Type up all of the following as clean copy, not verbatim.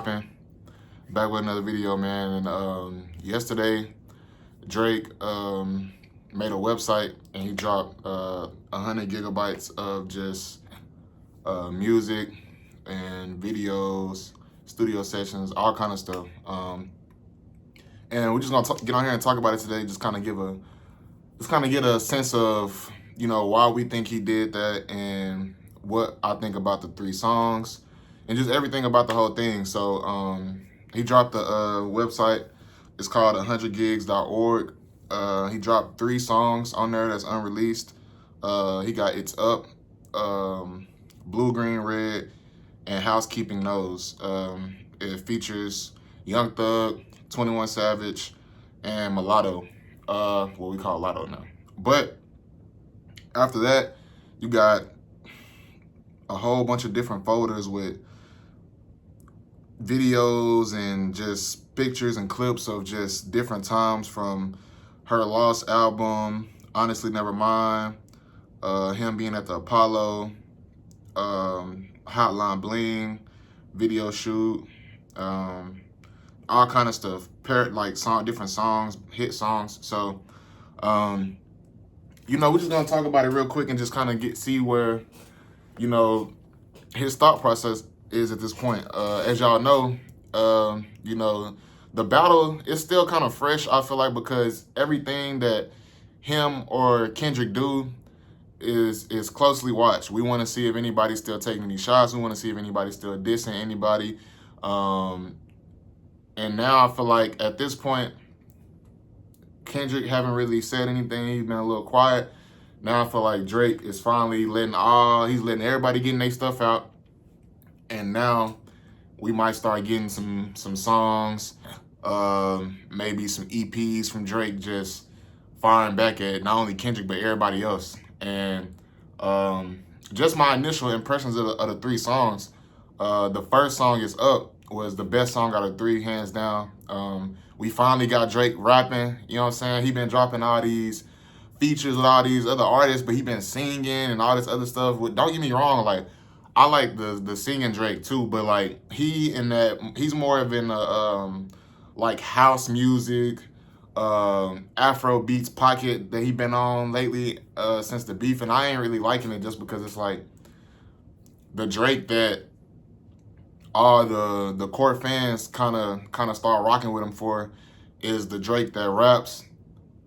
popping? Back with another video, man. And yesterday, Drake made a website and he dropped 100 gigabytes of just music and videos, studio sessions, all kind of stuff. And we're just gonna get on here and talk about it today. Just kind of get a sense of why we think he did that and what I think about the 3 songs and just everything about the whole thing. So he dropped the website. It's called 100gigs.org. He dropped 3 songs on there that's unreleased. He got It's Up, Blue, Green, Red, and Housekeeping Knows. It features Young Thug, 21 Savage, and Mulatto. What we call Lotto now. But after that, you got a whole bunch of different folders with videos and just pictures and clips of just different times from her Lost album, Honestly Nevermind, him being at the Apollo, Hotline Bling, video shoot, all kind of stuff, different songs, hit songs. So, we're just gonna talk about it real quick and just kind of see where, his thought process is at this point. As y'all know, the battle is still kind of fresh, I feel like, because everything that him or Kendrick do is closely watched. We want to see if anybody's still taking any shots. We want to see if anybody's still dissing anybody. And now I feel like at this point, Kendrick haven't really said anything. He's been a little quiet. Now I feel like Drake is finally letting everybody getting their stuff out. And now we might start getting some songs, maybe some EPs from Drake just firing back at not only Kendrick, but everybody else. And just my initial impressions of the 3 songs. The first song, Is Up, was the best song out of 3, hands down. We finally got Drake rapping, you know what I'm saying? He been dropping all these features with all these other artists, but he been singing and all this other stuff. Don't get me wrong, like, I like the singing Drake too, but like he's more of in like house music, Afro beats pocket that he been on lately since the beef, and I ain't really liking it just because it's like the Drake that all the core fans kind of start rocking with him for is the Drake that raps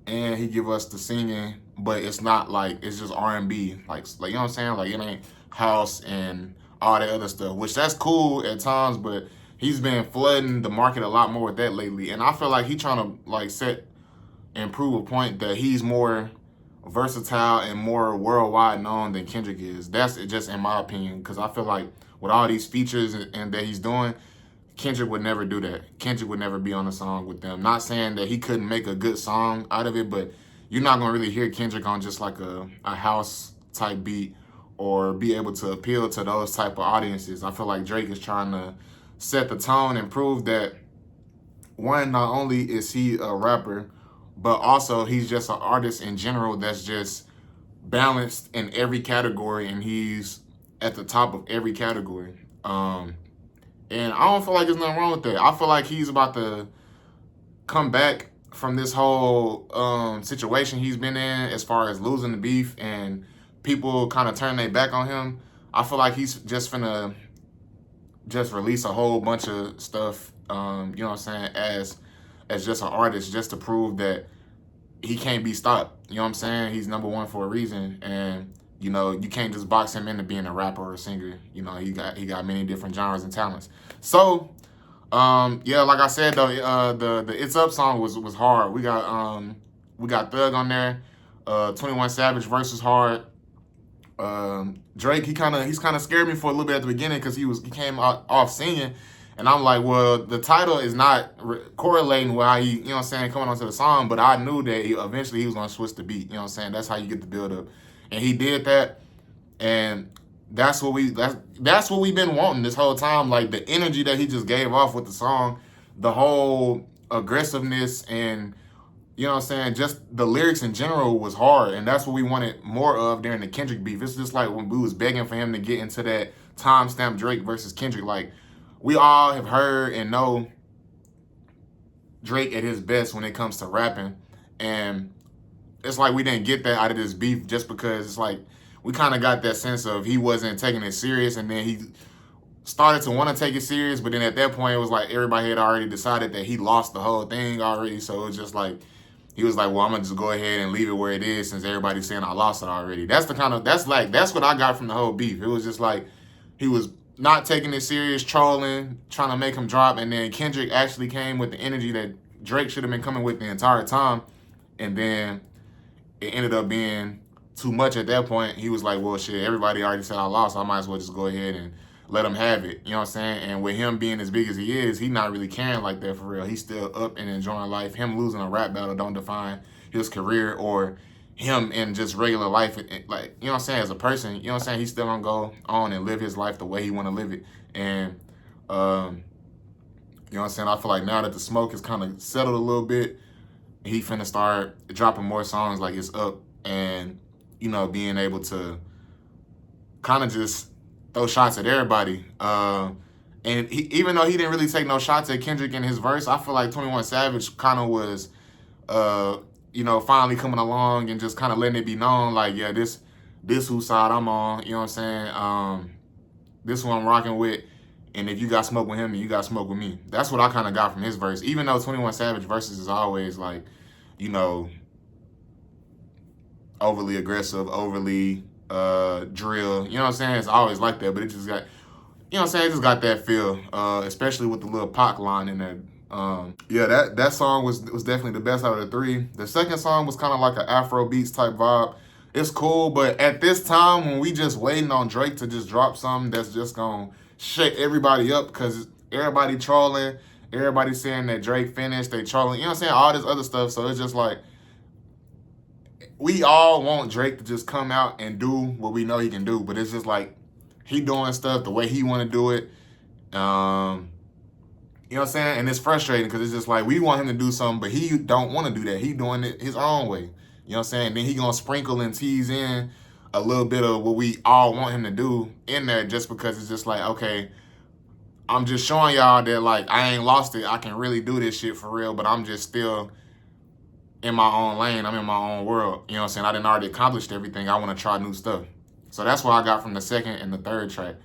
and he give us the singing, but it's not like it's just R&B, like you know what I'm saying? Like it ain't house and all that other stuff, which that's cool at times, but he's been flooding the market a lot more with that lately. And I feel like he's trying to like set and prove a point that he's more versatile and more worldwide known than Kendrick is. That's just in my opinion, because I feel like with all these features and that he's doing, Kendrick would never do that. Kendrick would never be on a song with them. Not saying that he couldn't make a good song out of it, but you're not gonna really hear Kendrick on just like a house type beat or be able to appeal to those type of audiences. I feel like Drake is trying to set the tone and prove that, one, not only is he a rapper, but also he's just an artist in general that's just balanced in every category, and he's at the top of every category. And I don't feel like there's nothing wrong with that. I feel like he's about to come back from this whole situation he's been in as far as losing the beef and people kind of turn their back on him. I feel like he's just finna just release a whole bunch of stuff, you know what I'm saying, as just an artist, just to prove that he can't be stopped. You know what I'm saying? He's #1 for a reason, and you can't just box him into being a rapper or a singer. He got many different genres and talents. So, yeah, like I said though, the It's Up song was hard. We got Thug on there, 21 Savage versus hard. Drake, he's kind of scared me for a little bit at the beginning because he came off singing, and I'm like, well, the title is not correlating with how he, you know what I'm saying, coming onto the song, but I knew that eventually he was going to switch the beat, you know what I'm saying? That's how you get the build up. And he did that, and that's what we've been wanting this whole time, like the energy that he just gave off with the song, the whole aggressiveness, and you know what I'm saying, just the lyrics in general was hard, and that's what we wanted more of during the Kendrick beef. It's just like when we was begging for him to get into that timestamp Drake versus Kendrick, like we all have heard and know Drake at his best when it comes to rapping. And it's like we didn't get that out of this beef just because it's like we kind of got that sense of he wasn't taking it serious, and then he started to want to take it serious, but then at that point it was like everybody had already decided that he lost the whole thing already. So it was just like he was like, well, I'm gonna just go ahead and leave it where it is since everybody's saying I lost it already. That's what I got from the whole beef. It was just like he was not taking it serious, trolling, trying to make him drop, and then Kendrick actually came with the energy that Drake should have been coming with the entire time, and then it ended up being too much at that point. He was like, well, shit, everybody already said I lost, so I might as well just go ahead and let him have it. You know what I'm saying? And with him being as big as he is, he's not really caring like that for real. He's still up and enjoying life. Him losing a rap battle don't define his career or him in just regular life. Like, you know what I'm saying? As a person, you know what I'm saying? He's still gonna go on and live his life the way he wanna live it. And, you know what I'm saying? I feel like now that the smoke is kind of settled a little bit, he finna start dropping more songs like It's Up and, you know, being able to kind of just throw shots at everybody. And even though he didn't really take no shots at Kendrick in his verse, I feel like 21 Savage kind of was, you know, finally coming along and just kind of letting it be known, like, yeah, this whose side I'm on, you know what I'm saying? This who I'm rocking with. And if you got smoke with him, then you got smoke with me. That's what I kind of got from his verse. Even though 21 Savage verses is always like, you know, overly aggressive, overly drill. You know what I'm saying? It's always like that, but it just got, you know what I'm saying? It just got that feel, especially with the little Pac line in there. Yeah, that song was definitely the best out of the three. The second song was kind of like an Afro beats type vibe. It's cool, but at this time when we just waiting on Drake to just drop something that's just gonna shake everybody up because everybody trolling, everybody saying that Drake finished, they trolling, you know what I'm saying? All this other stuff. So it's just like, we all want Drake to just come out and do what we know he can do, but it's just like he doing stuff the way he want to do it. You know what I'm saying? And it's frustrating because it's just like we want him to do something, but he don't want to do that. He doing it his own way. You know what I'm saying? Then he gonna sprinkle and tease in a little bit of what we all want him to do in there just because it's just like, okay, I'm just showing y'all that like I ain't lost it. I can really do this shit for real, but I'm just still in my own lane. I'm in my own world. You know what I'm saying? I didn't already accomplished everything. I want to try new stuff. So that's what I got from the second and the third track.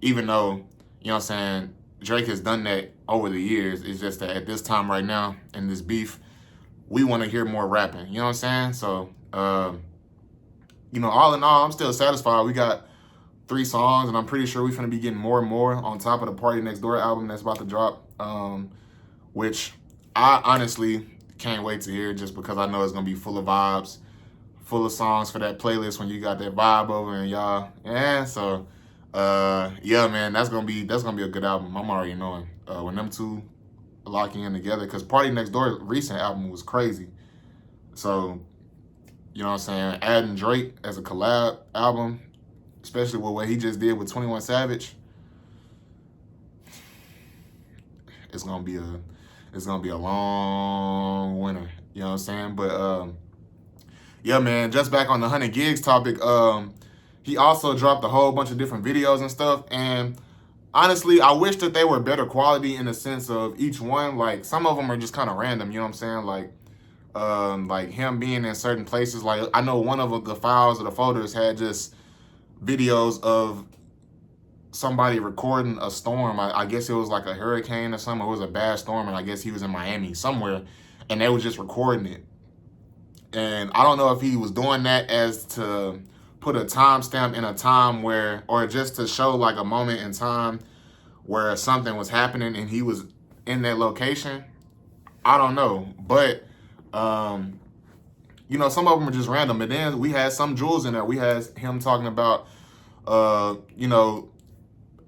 Even though, you know what I'm saying, Drake has done that over the years. It's just that at this time right now, in this beef, we want to hear more rapping. You know what I'm saying? So, you know, all in all, I'm still satisfied. We got 3 songs, and I'm pretty sure we're going to be getting more and more on top of the Party Next Door album that's about to drop, which I honestly can't wait to hear just because I know it's going to be full of vibes, full of songs for that playlist when you got that vibe over and y'all. Yeah, so, yeah, man, that's going to be a good album. I'm already knowing when them two locking in together because Party Next Door recent album was crazy. So, you know what I'm saying, adding Drake as a collab album, especially with what he just did with 21 Savage, it's gonna be a long winter. You know what I'm saying? But yeah, man, just back on the 100 gigs topic, he also dropped a whole bunch of different videos and stuff. And honestly, I wish that they were better quality in the sense of each one. Like some of them are just kind of random. You know what I'm saying? Like him being in certain places. Like I know one of the files or the folders had just videos of somebody recording a storm. I guess it was like a hurricane or something. It was a bad storm, and I guess he was in Miami somewhere, and they were just recording it. And I don't know if he was doing that as to put a timestamp in a time where, or just to show like a moment in time where something was happening and he was in that location. I don't know, but you know, some of them are just random. And then we had some jewels in there. We had him talking about, you know,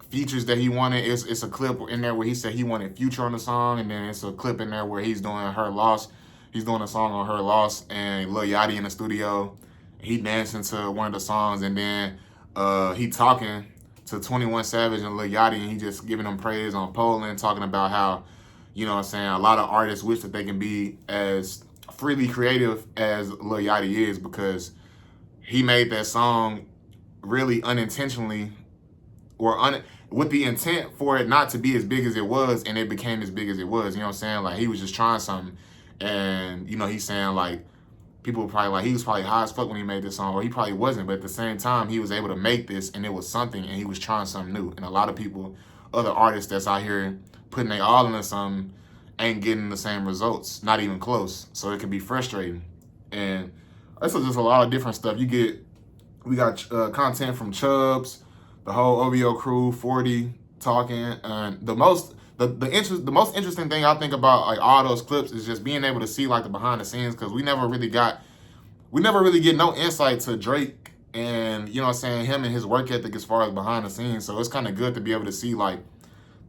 features that he wanted. It's a clip in there where he said he wanted Future on the song, and then it's a clip in there where he's doing Her Loss. He's doing a song on Her Loss, and Lil Yachty in the studio. He dancing to one of the songs, and then he talking to 21 Savage and Lil Yachty, and he just giving them praise on Poland, talking about how, you know what I'm saying, a lot of artists wish that they can be as freely creative as Lil Yachty is, because he made that song really unintentionally, or with the intent for it not to be as big as it was, and it became as big as it was. You know what I'm saying? Like, he was just trying something, and, you know, he's saying, like, people were probably like, he was probably high as fuck when he made this song, or he probably wasn't, but at the same time, he was able to make this, and it was something, and he was trying something new. And a lot of people, other artists that's out here putting their all into something, ain't getting the same results, not even close. So it can be frustrating. And this is just a lot of different stuff. We got content from Chubbs, the whole OVO crew, 40 talking, and the most interesting thing I think about like all those clips is just being able to see like the behind the scenes, because we never really get no insight to Drake and, you know what I'm saying, him and his work ethic as far as behind the scenes. So it's kind of good to be able to see like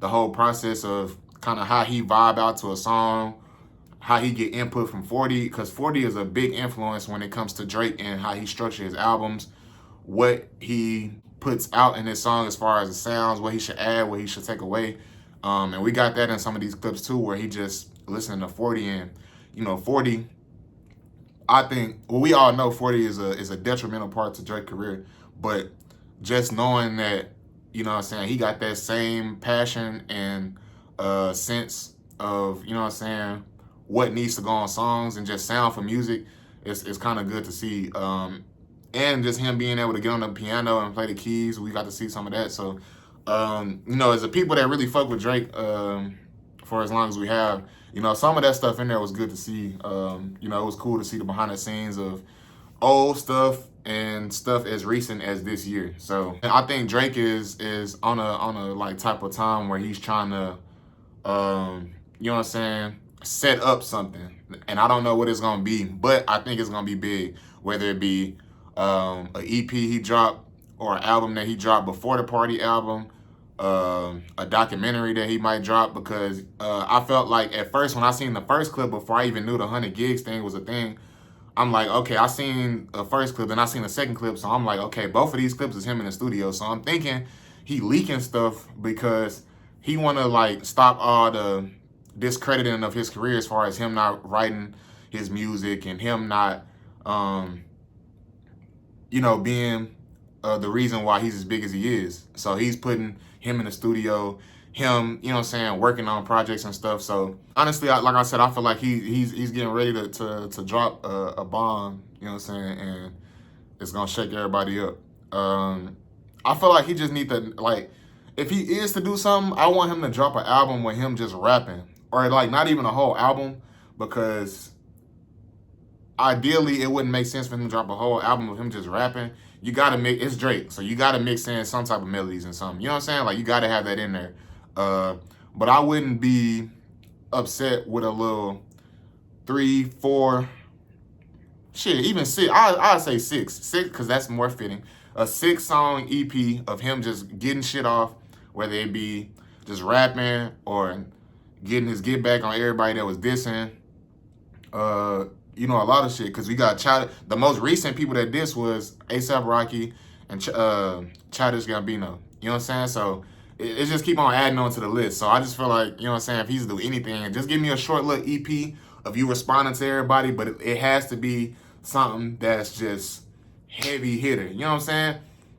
the whole process of kind of how he vibe out to a song, how he get input from 40, because 40 is a big influence when it comes to Drake and how he structures his albums, what he puts out in his song as far as the sounds, what he should add, what he should take away. And we got that in some of these clips too, where he just listening to 40, and, you know, 40, I think, well, we all know 40 is a detrimental part to Drake's career, but just knowing that, you know what I'm saying, he got that same passion and sense of, you know what I'm saying, what needs to go on songs and just sound for music, it's kind of good to see. And just him being able to get on the piano and play the keys, we got to see some of that. So, you know, as the people that really fuck with Drake for as long as we have, you know, some of that stuff in there was good to see. You know, it was cool to see the behind the scenes of old stuff and stuff as recent as this year. So I think Drake is on a like type of time where he's trying to, you know what I'm saying, set up something. And I don't know what it's gonna be, but I think it's gonna be big, whether it be an EP he dropped or an album that he dropped before the Party album, a documentary that he might drop, because I felt like at first when I seen the first clip, before I even knew the 100 gigs thing was a thing, I'm like, okay, I seen the first clip, then I seen the second clip, so I'm like, okay, both of these clips is him in the studio, so I'm thinking he leaking stuff because he want to like stop all the discrediting of his career as far as him not writing his music and him not, you know, being the reason why he's as big as he is. So he's putting him in the studio, him, you know what I'm saying, working on projects and stuff. So honestly, like I said, I feel like he's getting ready to drop a bomb, you know what I'm saying, and it's gonna shake everybody up. I feel like he just need to, like, if he is to do something, I want him to drop an album with him just rapping, or like not even a whole album, because ideally it wouldn't make sense for him to drop a whole album with him just rapping. You gotta make, it's Drake, so you gotta mix in some type of melodies and something. You know what I'm saying? Like, you gotta have that in there. But I wouldn't be upset with a little 3, 4, shit, even 6. I'd say 6, because that's more fitting. A 6-song EP of him just getting shit off, whether it be just rapping or getting his get back on everybody that was dissing. You know, a lot of shit, because we got the most recent people that diss was A$AP Rocky and Childish Gambino. You know what I'm saying? So it just keep on adding on to the list. So I just feel like, you know what I'm saying, if he's to do anything, just give me a short little EP of you responding to everybody, but it has to be something that's just heavy hitter. You know what I'm saying?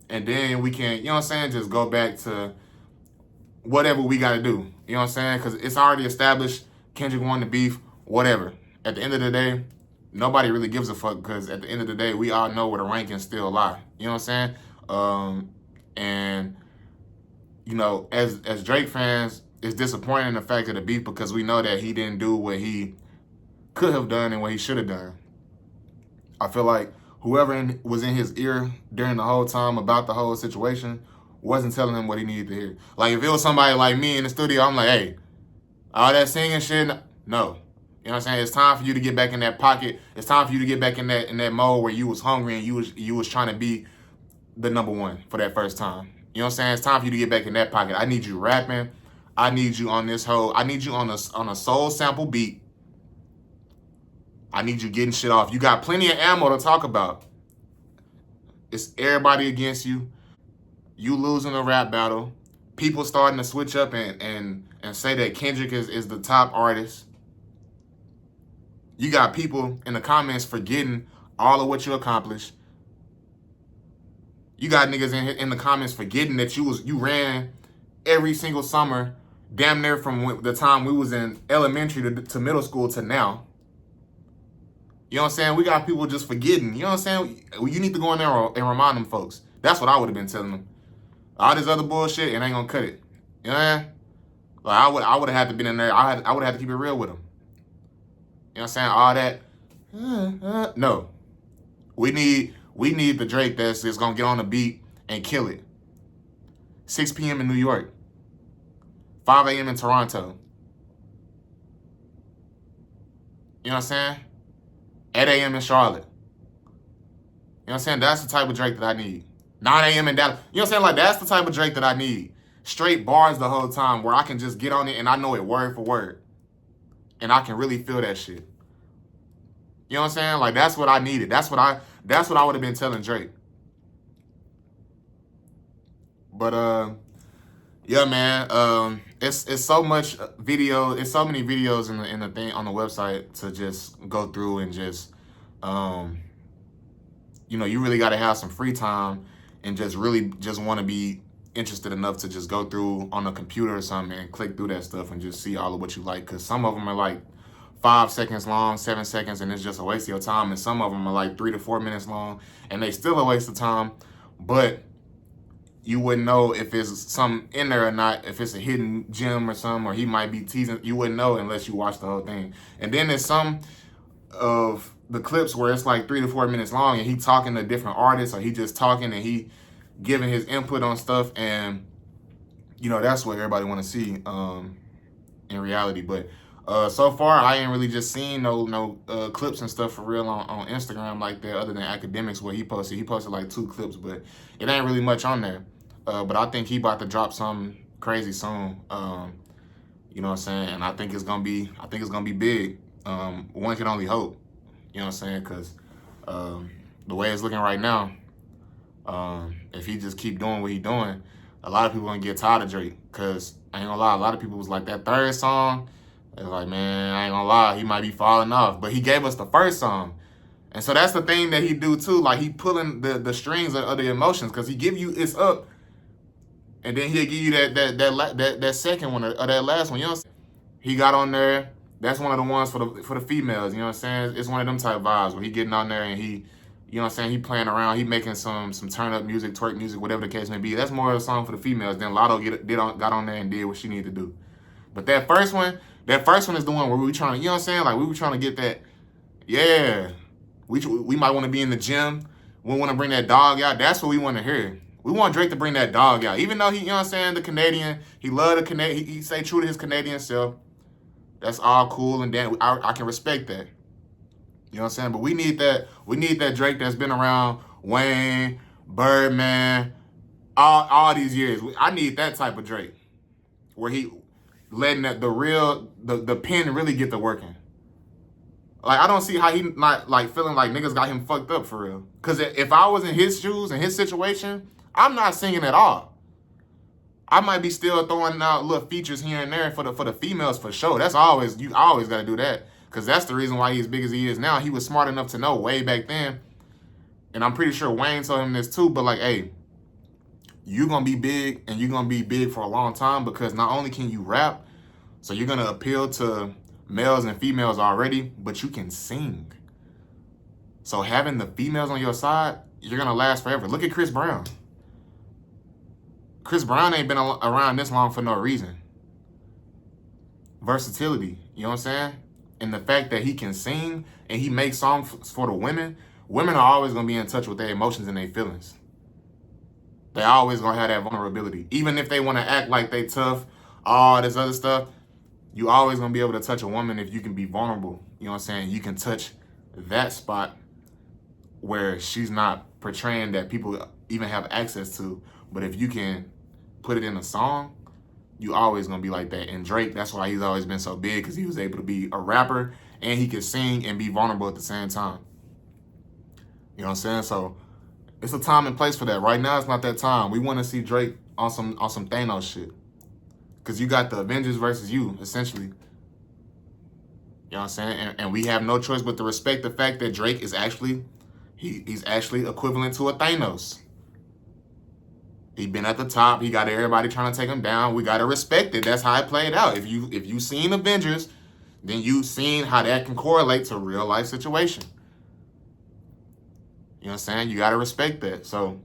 And then we can, you know what I'm saying, just go back to whatever we got to do. You know what I'm saying? Because it's already established Kendrick won the beef, whatever. At the end of the day, nobody really gives a fuck, because at the end of the day, we all know where the rankings still lie. You know what I'm saying? And, you know, as Drake fans, it's disappointing the fact of the beef, because we know that he didn't do what he could have done and what he should have done. I feel like whoever was in his ear during the whole time about the whole situation wasn't telling him what he needed to hear. Like, if it was somebody like me in the studio, I'm like, hey, all that singing shit, no. You know what I'm saying? It's time for you to get back in that pocket. It's time for you to get back in that mode where you was hungry and you was trying to be the number one for that first time. You know what I'm saying? It's time for you to get back in that pocket. I need you rapping. I need you on this whole, I need you on a soul sample beat. I need you getting shit off. You got plenty of ammo to talk about. It's everybody against you. You losing a rap battle. People starting to switch up and say that Kendrick is the top artist. You got people in the comments forgetting all of what you accomplished. You got niggas in the comments forgetting that you ran every single summer, damn near from the time we was in elementary to middle school to now. You know what I'm saying? We got people just forgetting. You know what I'm saying? You need to go in there and remind them folks. That's what I would have been telling them. All this other bullshit, it ain't gonna cut it. You know what I mean? Like I would have had to been in there. I would have had to keep it real with them. You know what I'm saying? All that. No. We need the Drake that's gonna get on the beat and kill it. 6 p.m. in New York. 5 a.m. in Toronto. You know what I'm saying? 8 a.m. in Charlotte. You know what I'm saying? That's the type of Drake that I need. 9 a.m. in Dallas. You know what I'm saying? Like, that's the type of Drake that I need. Straight bars the whole time where I can just get on it and I know it word for word. And I can really feel that shit. You know what I'm saying? Like, that's what I needed. That's what I would have been telling Drake. But yeah, man. It's so much video. It's so many videos in the thing on the website to just go through and just you know, you really got to have some free time and just really just want to be interested enough to just go through on a computer or something and click through that stuff and just see all of what you like. Because some of them are like 5 seconds long, 7 seconds, and it's just a waste of your time. And some of them are like 3 to 4 minutes long, and they still a waste of time. But you wouldn't know if it's something in there or not, if it's a hidden gem or something, or he might be teasing. You wouldn't know unless you watch the whole thing. And then there's some of the clips where it's like 3 to 4 minutes long and he talking to different artists, or he just talking and he giving his input on stuff, and you know, that's what everybody want to see in reality. But so far I ain't really just seen no clips and stuff for real on Instagram like that, other than Academics, where he posted like 2 clips, but it ain't really much on there. But I think he about to drop something crazy soon. You know what I'm saying? And I think it's gonna be big. One can only hope. You know what I'm saying? Because the way it's looking right now, if he just keep doing what he doing, a lot of people gonna get tired of Drake. Because I ain't gonna lie, a lot of people was like, that third song, they're like, man, I ain't gonna lie, he might be falling off. But he gave us the first song. And so that's the thing that he do too. Like, he pulling the strings of the emotions, because he give you It's Up, and then he'll give you that second one or that last one. You know what I'm saying? He got on there. That's one of the ones for the females. You know what I'm saying? It's one of them type vibes where he getting on there and he, you know what I'm saying, he playing around. He making some turn up music, twerk music, whatever the case may be. That's more of a song for the females. Then Lotto got on there and did what she needed to do. But that first one is the one where we trying to, you know what I'm saying? Like, we were trying to get that, yeah. We might want to be in the gym. We want to bring that dog out. That's what we want to hear. We want Drake to bring that dog out. Even though he, you know what I'm saying, the Canadian, he love the Canadian, he stay true to his Canadian self. That's all cool, and then I can respect that. You know what I'm saying? But we need that Drake that's been around Wayne, Birdman, all these years. I need that type of Drake, where he letting the pen really get to working. Like, I don't see how he not like feeling like niggas got him fucked up for real. Cause if I was in his shoes and his situation, I'm not singing at all. I might be still throwing out little features here and there for the females for sure. That's you always gotta do that. Cause that's the reason why he's as big as he is now. He was smart enough to know way back then. And I'm pretty sure Wayne told him this too, but like, hey, you're gonna be big, and you're gonna be big for a long time, because not only can you rap, so you're gonna appeal to males and females already, but you can sing. So having the females on your side, you're gonna last forever. Look at Chris Brown. Chris Brown ain't been around this long for no reason. Versatility, you know what I'm saying? And the fact that he can sing and he makes songs for the women, women are always gonna be in touch with their emotions and their feelings. They always gonna have that vulnerability. Even if they wanna act like they tough, all this other stuff, you always gonna be able to touch a woman if you can be vulnerable. You know what I'm saying? You can touch that spot where she's not portraying that people even have access to. But if you can put it in a song, you always gonna be like that. And Drake, that's why he's always been so big, because he was able to be a rapper and he could sing and be vulnerable at the same time. You know what I'm saying? So it's a time and place for that. Right now, it's not that time. We want to see Drake on some Thanos shit. Because you got the Avengers versus you, essentially. You know what I'm saying? And we have no choice but to respect the fact that Drake is actually, he's actually equivalent to a Thanos. He been at the top. He got everybody trying to take him down. We gotta respect it. That's how it played out. If you seen Avengers, then you seen how that can correlate to real life situation. You know what I'm saying? You gotta respect that. So,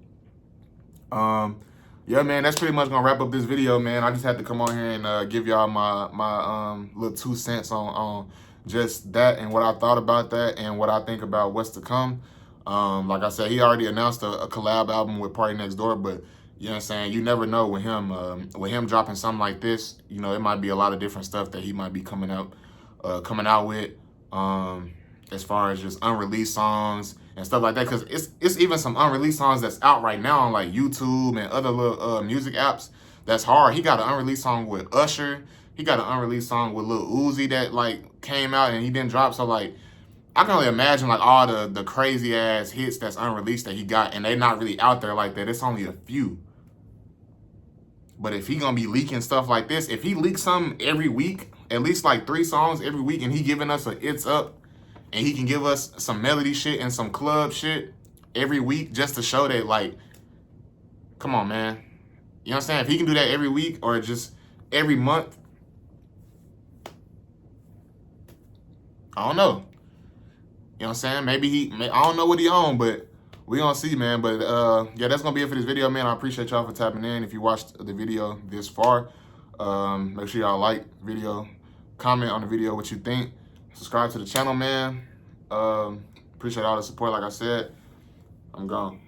yeah, man, that's pretty much gonna wrap up this video, man. I just had to come on here and give y'all my little 2 cents on just that and what I thought about that and what I think about what's to come. Like I said, he already announced a collab album with Party Next Door, but you know what I'm saying? You never know with him dropping something like this. You know, it might be a lot of different stuff that he might be coming out with. As far as just unreleased songs and stuff like that, because it's even some unreleased songs that's out right now on like YouTube and other little music apps. That's hard. He got an unreleased song with Usher. He got an unreleased song with Lil Uzi that like came out and he didn't drop. So like, I can only imagine like all the crazy ass hits that's unreleased that he got, and they're not really out there like that. It's only a few. But if he gonna be leaking stuff like this, if he leaks something every week, at least like 3 songs every week, and he giving us a It's Up, and he can give us some melody shit and some club shit every week just to show that, like, come on, man. You know what I'm saying? If he can do that every week or just every month, I don't know. You know what I'm saying? Maybe I don't know what he on, but we gonna see, man. But yeah, that's gonna be it for this video, man. I appreciate y'all for tapping in. If you watched the video this far, make sure y'all like the video, comment on the video what you think, subscribe to the channel, man. Appreciate all the support. Like I said, I'm gone.